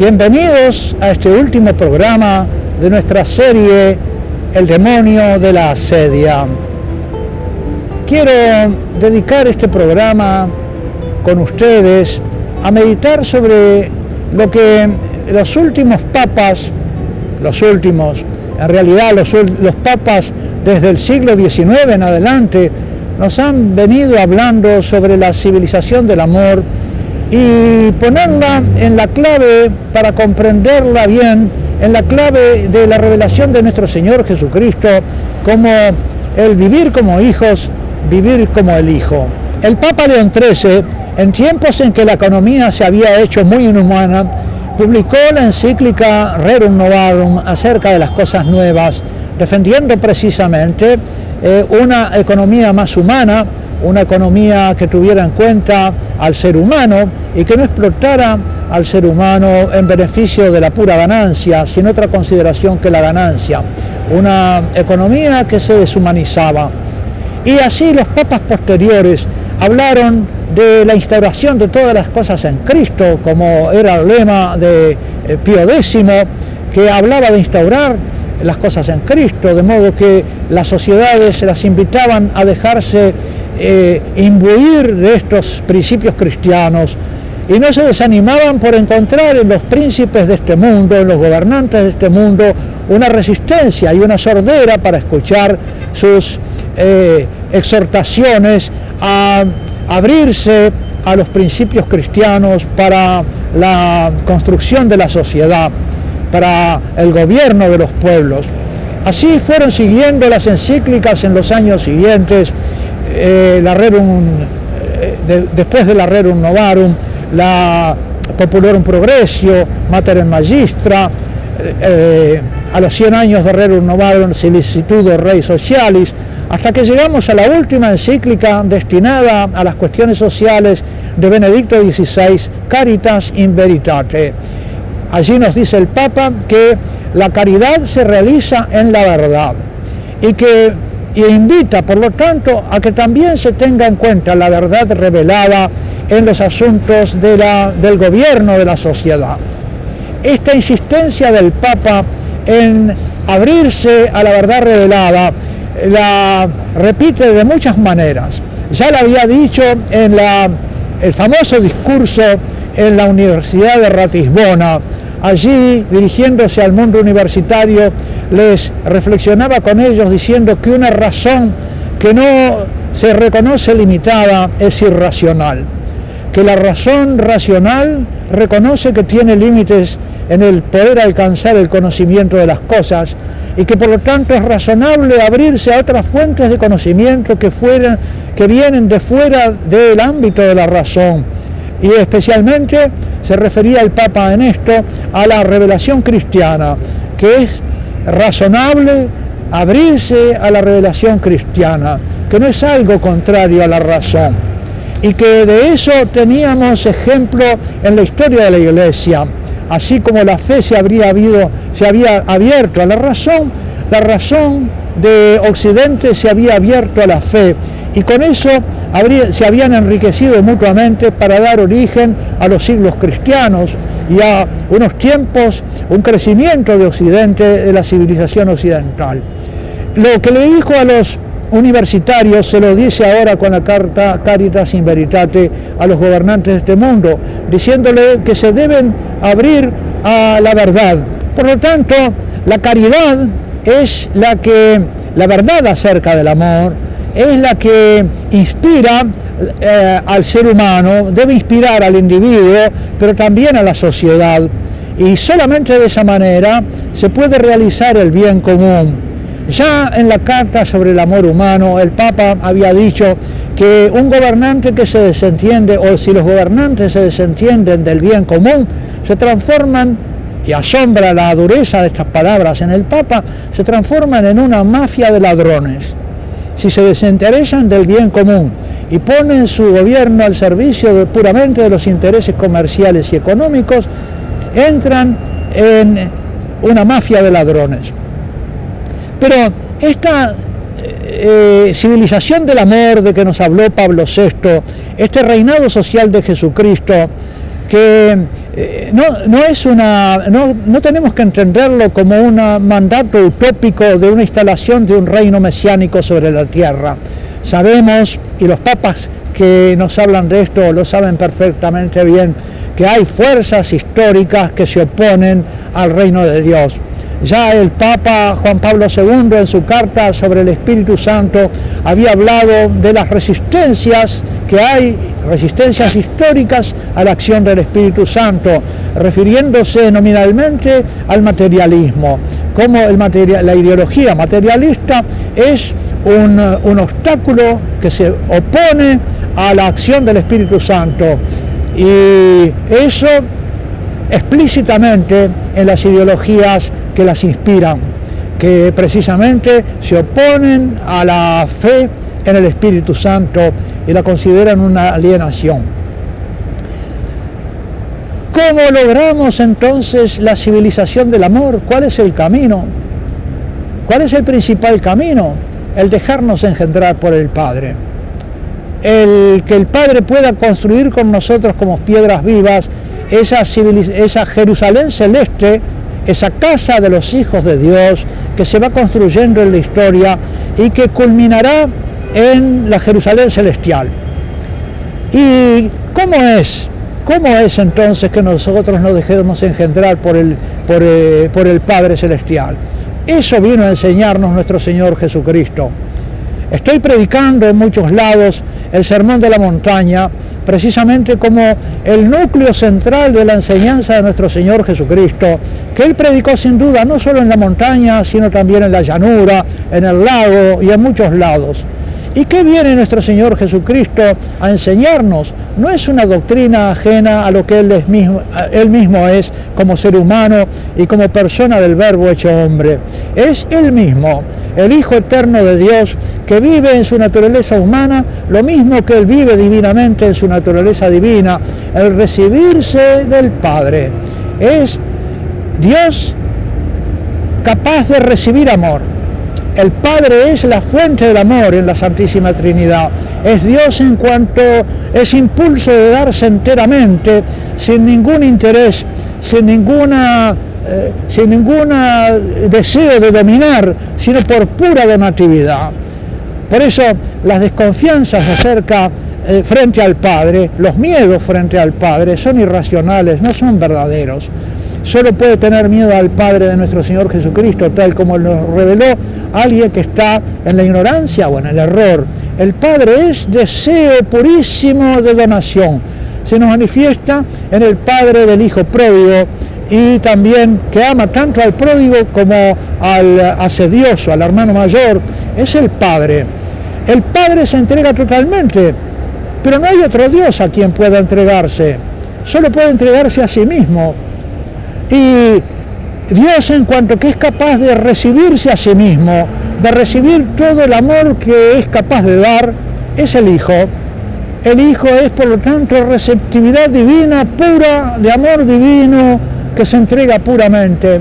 Bienvenidos a este último programa de nuestra serie El demonio de la asedia. Quiero dedicar este programa con ustedes a meditar sobre lo que los últimos papas, en realidad los papas desde el siglo XIX en adelante, nos han venido hablando sobre la civilización del amor y ponerla en la clave, para comprenderla bien, en la clave de la revelación de nuestro Señor Jesucristo, como el vivir como hijos, vivir como el Hijo. El Papa León XIII, en tiempos en que la economía se había hecho muy inhumana, publicó la encíclica Rerum Novarum acerca de las cosas nuevas, defendiendo precisamente una economía más humana, una economía que tuviera en cuenta al ser humano y que no explotara al ser humano en beneficio de la pura ganancia, sin otra consideración que la ganancia. Una economía que se deshumanizaba. Y así los papas posteriores hablaron de la instauración de todas las cosas en Cristo, como era el lema de Pío X, que hablaba de instaurar las cosas en Cristo, de modo que las sociedades las invitaban a dejarse imbuir de estos principios cristianos y no se desanimaban por encontrar en los príncipes de este mundo, en los gobernantes de este mundo, una resistencia y una sordera para escuchar sus exhortaciones a abrirse a los principios cristianos para la construcción de la sociedad, para el gobierno de los pueblos. Así fueron siguiendo las encíclicas en los años siguientes, después de la Rerum Novarum, la Populorum Progressio, Mater et Magistra, a los 100 años de Rerum Novarum, Solicitudo Rei Socialis, hasta que llegamos a la última encíclica destinada a las cuestiones sociales de Benedicto XVI, Caritas in Veritate. Allí nos dice el Papa que la caridad se realiza en la verdad y invita, por lo tanto, a que también se tenga en cuenta la verdad revelada en los asuntos del gobierno de la sociedad. Esta insistencia del Papa en abrirse a la verdad revelada la repite de muchas maneras. Ya lo había dicho en el famoso discurso en la Universidad de Ratisbona. Allí, dirigiéndose al mundo universitario, les reflexionaba con ellos diciendo que una razón que no se reconoce limitada es irracional, que la razón racional reconoce que tiene límites en el poder alcanzar el conocimiento de las cosas y que por lo tanto es razonable abrirse a otras fuentes de conocimiento que vienen de fuera del ámbito de la razón. Y especialmente se refería el Papa en esto a la revelación cristiana, que es razonable abrirse a la revelación cristiana, que no es algo contrario a la razón, y que de eso teníamos ejemplo en la historia de la Iglesia. Así como la fe se había abierto a la razón de Occidente se había abierto a la fe, y con eso se habían enriquecido mutuamente para dar origen a los siglos cristianos y a unos tiempos, un crecimiento de Occidente, de la civilización occidental. Lo que le dijo a los universitarios se lo dice ahora con la carta Caritas in Veritate a los gobernantes de este mundo, diciéndole que se deben abrir a la verdad. Por lo tanto, la caridad es la verdad acerca del amor, es la que inspira al ser humano, debe inspirar al individuo, pero también a la sociedad. Y solamente de esa manera se puede realizar el bien común. Ya en la carta sobre el amor humano, el Papa había dicho que un gobernante que se desentiende, o si los gobernantes se desentienden del bien común, se transforman, y asombra la dureza de estas palabras en el Papa, se transforman en una mafia de ladrones. Si se desinteresan del bien común y ponen su gobierno al servicio puramente de los intereses comerciales y económicos, entran en una mafia de ladrones. Pero esta civilización del amor de que nos habló Pablo VI, este reinado social de Jesucristo, que no tenemos que entenderlo como un mandato utópico de una instalación de un reino mesiánico sobre la tierra. Sabemos, y los papas que nos hablan de esto lo saben perfectamente bien, que hay fuerzas históricas que se oponen al reino de Dios. Ya el Papa Juan Pablo II en su carta sobre el Espíritu Santo había hablado de las resistencias que hay, resistencias históricas a la acción del Espíritu Santo, refiriéndose nominalmente al materialismo, como la ideología materialista es un obstáculo que se opone a la acción del Espíritu Santo, y eso explícitamente en las ideologías que las inspiran, que precisamente se oponen a la fe en el Espíritu Santo y la consideran una alienación. ¿Cómo logramos entonces la civilización del amor? ¿Cuál es el camino? ¿Cuál es el principal camino? El dejarnos engendrar por el Padre. Que el Padre pueda construir con nosotros como piedras vivas esa Jerusalén celeste, esa casa de los hijos de Dios que se va construyendo en la historia y que culminará en la Jerusalén celestial. ¿Y cómo es? ¿Cómo es entonces que nosotros nos dejemos engendrar por el Padre Celestial? Eso vino a enseñarnos nuestro Señor Jesucristo. Estoy predicando en muchos lados el Sermón de la Montaña, precisamente como el núcleo central de la enseñanza de nuestro Señor Jesucristo, que Él predicó sin duda no solo en la montaña, sino también en la llanura, en el lago y en muchos lados. ¿Y qué viene nuestro Señor Jesucristo a enseñarnos? No es una doctrina ajena a lo que Él mismo es como ser humano y como persona del Verbo hecho hombre. Es Él mismo, el Hijo eterno de Dios, que vive en su naturaleza humana, lo mismo que Él vive divinamente en su naturaleza divina, el recibirse del Padre. Es Dios capaz de recibir amor. El Padre es la fuente del amor en la Santísima Trinidad. Es Dios en cuanto es impulso de darse enteramente, sin ningún interés, sin ningún deseo de dominar, sino por pura donatividad. Por eso las desconfianzas frente al Padre, los miedos frente al Padre son irracionales, no son verdaderos. Solo puede tener miedo al Padre de nuestro Señor Jesucristo, tal como nos reveló alguien que está en la ignorancia o en el error. El Padre es deseo purísimo de donación. Se nos manifiesta en el Padre del Hijo pródigo, y también que ama tanto al pródigo como al asedioso, al hermano mayor. Es el Padre. El Padre se entrega totalmente, pero no hay otro Dios a quien pueda entregarse. Solo puede entregarse a sí mismo. Y Dios, en cuanto que es capaz de recibirse a sí mismo, de recibir todo el amor que es capaz de dar, es el Hijo. El Hijo es, por lo tanto, receptividad divina, pura, de amor divino, que se entrega puramente.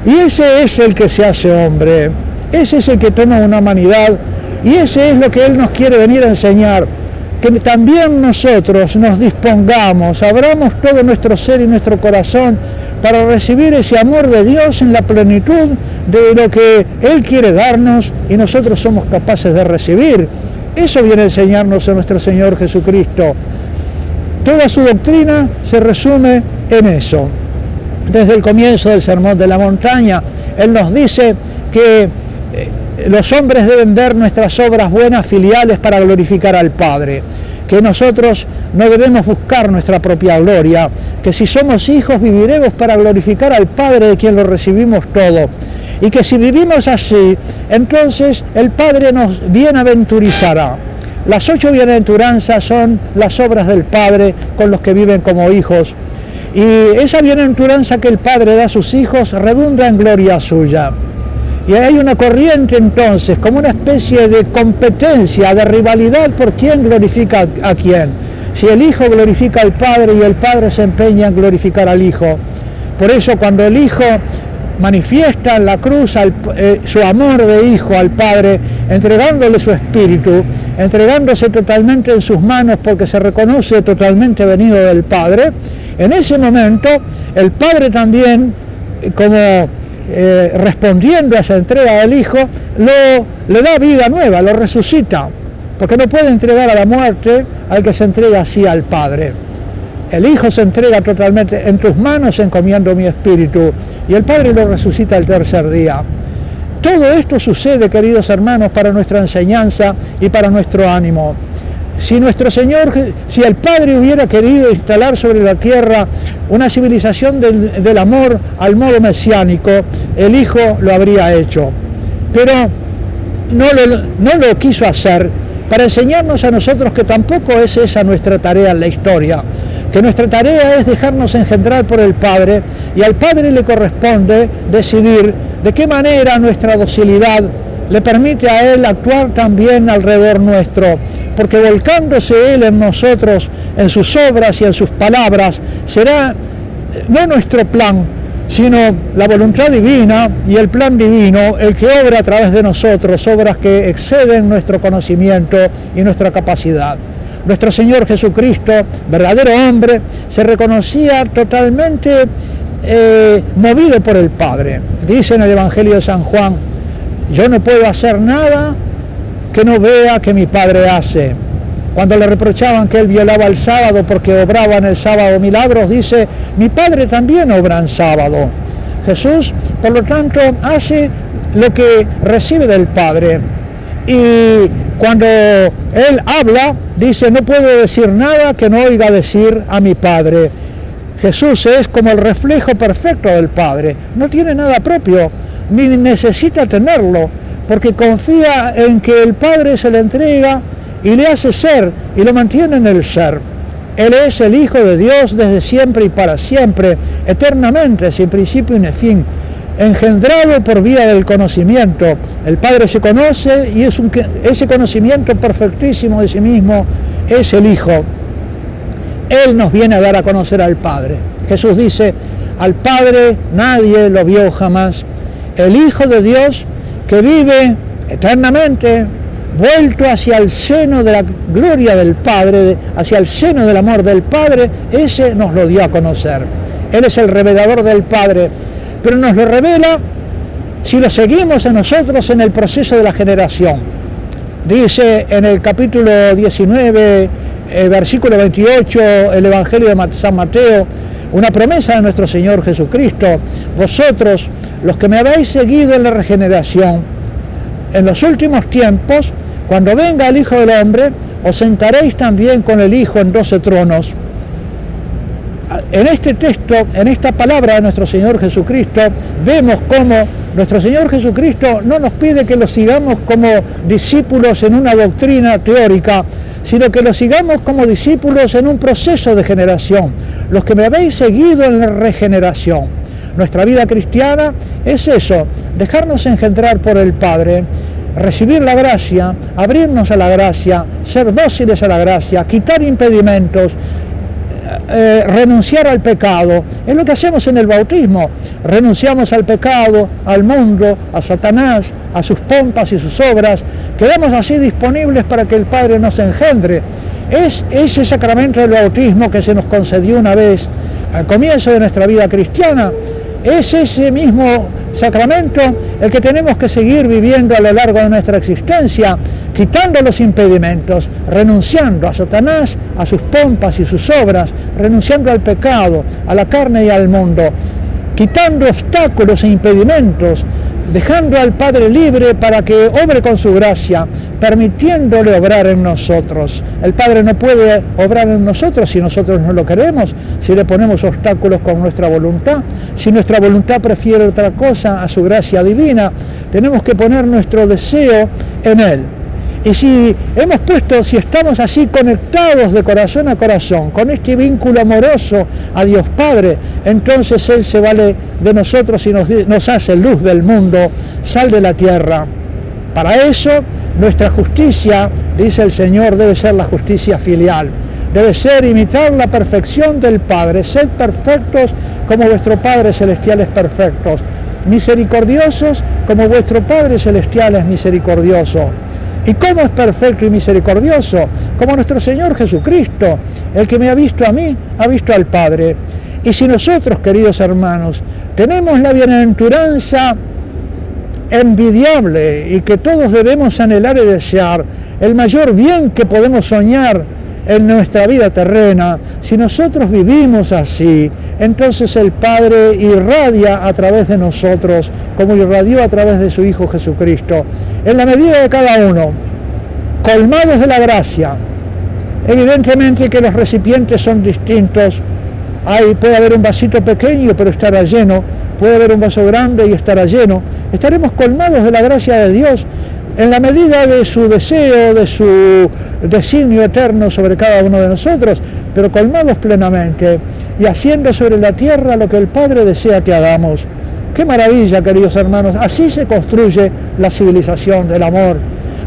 Y ese es el que se hace hombre, ese es el que toma una humanidad, y ese es lo que Él nos quiere venir a enseñar. Que también nosotros nos dispongamos, abramos todo nuestro ser y nuestro corazón para recibir ese amor de Dios en la plenitud de lo que Él quiere darnos y nosotros somos capaces de recibir. Eso viene a enseñarnos a nuestro Señor Jesucristo. Toda su doctrina se resume en eso. Desde el comienzo del Sermón de la Montaña, Él nos dice que los hombres deben ver nuestras obras buenas filiales para glorificar al Padre, que nosotros no debemos buscar nuestra propia gloria, que si somos hijos viviremos para glorificar al Padre de quien lo recibimos todo, y que si vivimos así, entonces el Padre nos bienaventurizará. Las 8 bienaventuranzas son las obras del Padre con los que viven como hijos, y esa bienaventuranza que el Padre da a sus hijos redunda en gloria suya. Y hay una corriente entonces, como una especie de competencia, de rivalidad por quién glorifica a quién. Si el Hijo glorifica al Padre y el Padre se empeña en glorificar al Hijo. Por eso cuando el Hijo manifiesta en la cruz su amor de hijo al Padre, entregándole su espíritu, entregándose totalmente en sus manos porque se reconoce totalmente venido del Padre, en ese momento el Padre también, como respondiendo a esa entrega del Hijo, le da vida nueva, lo resucita, porque no puede entregar a la muerte al que se entrega así al Padre. El Hijo se entrega totalmente: en tus manos encomiendo mi espíritu, y el Padre lo resucita el tercer día. Todo esto sucede, queridos hermanos, para nuestra enseñanza y para nuestro ánimo. Si el Padre hubiera querido instalar sobre la tierra una civilización del amor al modo mesiánico, el Hijo lo habría hecho. Pero no lo quiso hacer, para enseñarnos a nosotros que tampoco es esa nuestra tarea en la historia, que nuestra tarea es dejarnos engendrar por el Padre, y al Padre le corresponde decidir de qué manera nuestra docilidad le permite a Él actuar también alrededor nuestro, porque volcándose Él en nosotros, en sus obras y en sus palabras, será no nuestro plan, sino la voluntad divina y el plan divino el que obra a través de nosotros, obras que exceden nuestro conocimiento y nuestra capacidad. Nuestro Señor Jesucristo, verdadero hombre, se reconocía totalmente movido por el Padre. Dice en el Evangelio de San Juan: yo no puedo hacer nada que no vea que mi Padre hace. Cuando le reprochaban que él violaba el sábado porque obraba en el sábado milagros, dice: mi Padre también obra en sábado. Jesús, por lo tanto, hace lo que recibe del Padre. Y cuando Él habla, dice: no puedo decir nada que no oiga decir a mi Padre. Jesús es como el reflejo perfecto del Padre. No tiene nada propio, ni necesita tenerlo, porque confía en que el Padre se le entrega y le hace ser, y lo mantiene en el ser. Él es el Hijo de Dios desde siempre y para siempre, eternamente, sin principio ni fin, engendrado por vía del conocimiento. El Padre se conoce, y ese conocimiento perfectísimo de sí mismo es el Hijo. Él nos viene a dar a conocer al Padre. Jesús dice: al Padre nadie lo vio jamás. El Hijo de Dios, que vive eternamente, vuelto hacia el seno de la gloria del Padre, hacia el seno del amor del Padre, ese nos lo dio a conocer. Él es el revelador del Padre, pero nos lo revela si lo seguimos en nosotros en el proceso de la generación. Dice en el capítulo 19, versículo 28, el Evangelio de San Mateo, una promesa de nuestro Señor Jesucristo: vosotros, los que me habéis seguido en la regeneración, en los últimos tiempos, cuando venga el Hijo del Hombre, os sentaréis también con el Hijo en 12 tronos. En este texto, en esta palabra de nuestro Señor Jesucristo, vemos cómo nuestro Señor Jesucristo no nos pide que lo sigamos como discípulos en una doctrina teórica, sino que lo sigamos como discípulos en un proceso de generación. Los que me habéis seguido en la regeneración. Nuestra vida cristiana es eso: dejarnos engendrar por el Padre, recibir la gracia, abrirnos a la gracia, ser dóciles a la gracia, quitar impedimentos, renunciar al pecado. Es lo que hacemos en el bautismo: renunciamos al pecado, al mundo, a Satanás, a sus pompas y sus obras. Quedamos así disponibles para que el Padre nos engendre. Es ese sacramento del bautismo que se nos concedió una vez al comienzo de nuestra vida cristiana. Es ese mismo sacramento el que tenemos que seguir viviendo a lo largo de nuestra existencia, quitando los impedimentos, renunciando a Satanás, a sus pompas y sus obras, renunciando al pecado, a la carne y al mundo, quitando obstáculos e impedimentos, dejando al Padre libre para que obre con su gracia, permitiéndole obrar en nosotros. El Padre no puede obrar en nosotros si nosotros no lo queremos, si le ponemos obstáculos con nuestra voluntad, si nuestra voluntad prefiere otra cosa a su gracia divina. Tenemos que poner nuestro deseo en Él. Y si estamos así conectados de corazón a corazón, con este vínculo amoroso a Dios Padre, entonces Él se vale de nosotros y nos hace luz del mundo, sal de la tierra. Para eso, nuestra justicia, dice el Señor, debe ser la justicia filial. Debe ser imitar la perfección del Padre. Sed perfectos como vuestro Padre Celestial es perfecto. misericordiosos como vuestro Padre Celestial es misericordioso. ¿Y cómo es perfecto y misericordioso? Como nuestro Señor Jesucristo. El que me ha visto a mí, ha visto al Padre. Y si nosotros, queridos hermanos, tenemos la bienaventuranza envidiable y que todos debemos anhelar y desear, el mayor bien que podemos soñar en nuestra vida terrena, si nosotros vivimos así, entonces el Padre irradia a través de nosotros, como irradió a través de su Hijo Jesucristo, en la medida de cada uno, colmados de la gracia. Evidentemente que los recipientes son distintos. Puede haber un vasito pequeño, pero estará lleno. Puede haber un vaso grande y estará lleno. Estaremos colmados de la gracia de Dios en la medida de su deseo, de su designio eterno sobre cada uno de nosotros, pero colmados plenamente y haciendo sobre la tierra lo que el Padre desea que hagamos. ¡Qué maravilla, queridos hermanos! Así se construye la civilización del amor.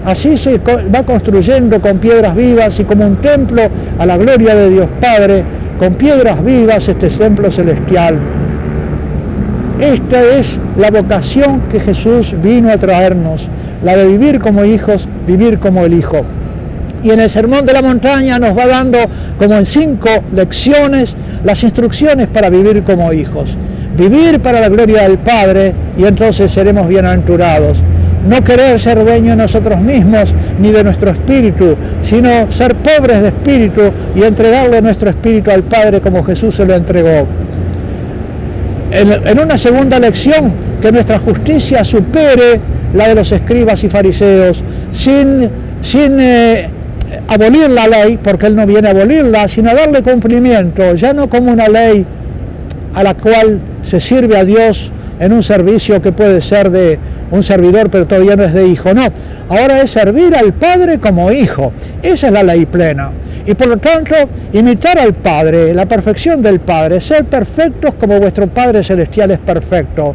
Así se va construyendo con piedras vivas y como un templo a la gloria de Dios Padre, con piedras vivas este templo celestial. Esta es la vocación que Jesús vino a traernos, la de vivir como hijos, vivir como el Hijo. Y en el Sermón de la Montaña nos va dando, como en 5 lecciones, las instrucciones para vivir como hijos. Vivir para la gloria del Padre y entonces seremos bienaventurados. No querer ser dueños de nosotros mismos ni de nuestro espíritu, sino ser pobres de espíritu y entregarle nuestro espíritu al Padre como Jesús se lo entregó. En una segunda lección, que nuestra justicia supere la de los escribas y fariseos, sin abolir la ley, porque Él no viene a abolirla, sino a darle cumplimiento, ya no como una ley a la cual se sirve a Dios en un servicio que puede ser de un servidor, pero todavía no es de hijo, no. Ahora es servir al Padre como hijo. Esa es la ley plena. Y por lo tanto, imitar al Padre, la perfección del Padre, ser perfectos como vuestro Padre Celestial es perfecto.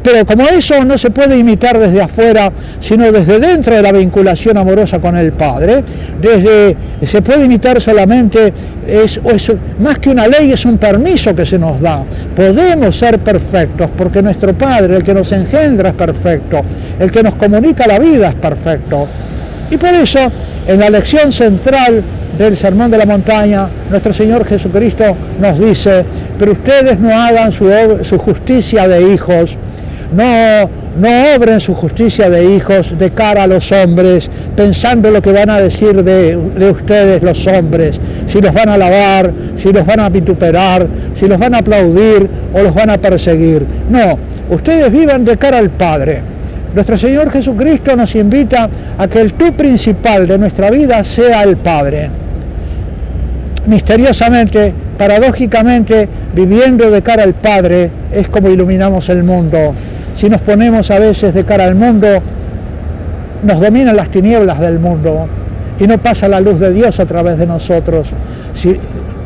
Pero como eso no se puede imitar desde afuera, sino desde dentro de la vinculación amorosa con el Padre, se puede imitar solamente, más que una ley, es un permiso que se nos da. Podemos ser perfectos porque nuestro Padre, el que nos engendra, es perfecto, el que nos comunica la vida es perfecto. Y por eso, en la lección central del Sermón de la Montaña, nuestro Señor Jesucristo nos dice: pero ustedes no hagan su justicia de hijos, no obren su justicia de hijos de cara a los hombres, pensando lo que van a decir de ustedes los hombres, si los van a alabar, si los van a vituperar, si los van a aplaudir o los van a perseguir. No, ustedes vivan de cara al Padre. Nuestro Señor Jesucristo nos invita a que el tú principal de nuestra vida sea el Padre. Misteriosamente, paradójicamente, viviendo de cara al Padre es como iluminamos el mundo. Si nos ponemos a veces de cara al mundo, nos dominan las tinieblas del mundo y no pasa la luz de Dios a través de nosotros.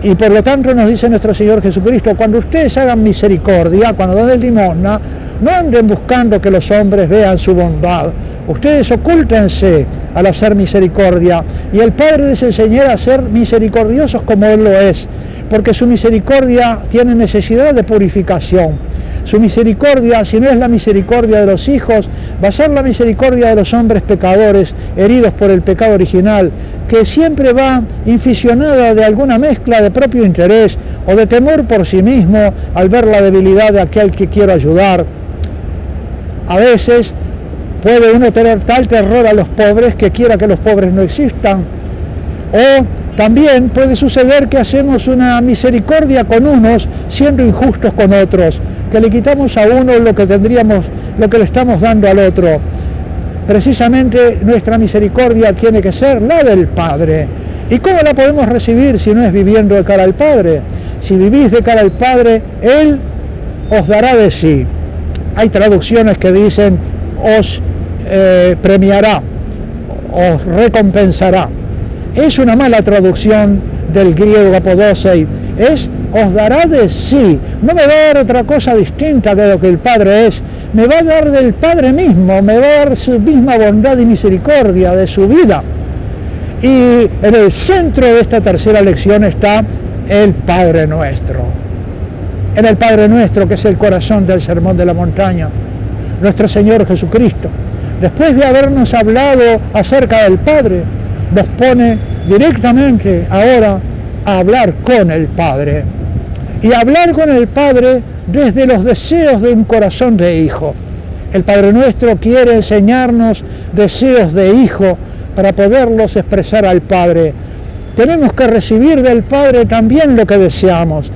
Y por lo tanto nos dice nuestro Señor Jesucristo: cuando ustedes hagan misericordia, cuando den limosna, no anden buscando que los hombres vean su bondad. Ustedes ocúltense al hacer misericordia y el Padre les enseñará a ser misericordiosos como Él lo es, porque su misericordia tiene necesidad de purificación. Su misericordia, si no es la misericordia de los hijos, va a ser la misericordia de los hombres pecadores, heridos por el pecado original, que siempre va inficionada de alguna mezcla de propio interés o de temor por sí mismo al ver la debilidad de aquel que quiere ayudar. A veces puede uno tener tal terror a los pobres que quiera que los pobres no existan. O también puede suceder que hacemos una misericordia con unos siendo injustos con otros, que le quitamos a uno lo que le estamos dando al otro. Precisamente nuestra misericordia tiene que ser la del Padre. ¿Y cómo la podemos recibir si no es viviendo de cara al Padre? Si vivís de cara al Padre, Él os dará de sí. Hay traducciones que dicen os premiará, os recompensará. Es una mala traducción del griego apodosei, os dará de sí. No me va a dar otra cosa distinta de lo que el Padre es, me va a dar del Padre mismo, me va a dar su misma bondad y misericordia de su vida. Y en el centro de esta tercera lección está el Padre nuestro. en el Padre Nuestro, que es el corazón del Sermón de la Montaña, nuestro Señor Jesucristo, después de habernos hablado acerca del Padre, nos pone directamente ahora a hablar con el Padre. Y hablar con el Padre desde los deseos de un corazón de hijo. El Padre Nuestro quiere enseñarnos deseos de hijo para poderlos expresar al Padre. Tenemos que recibir del Padre también lo que deseamos.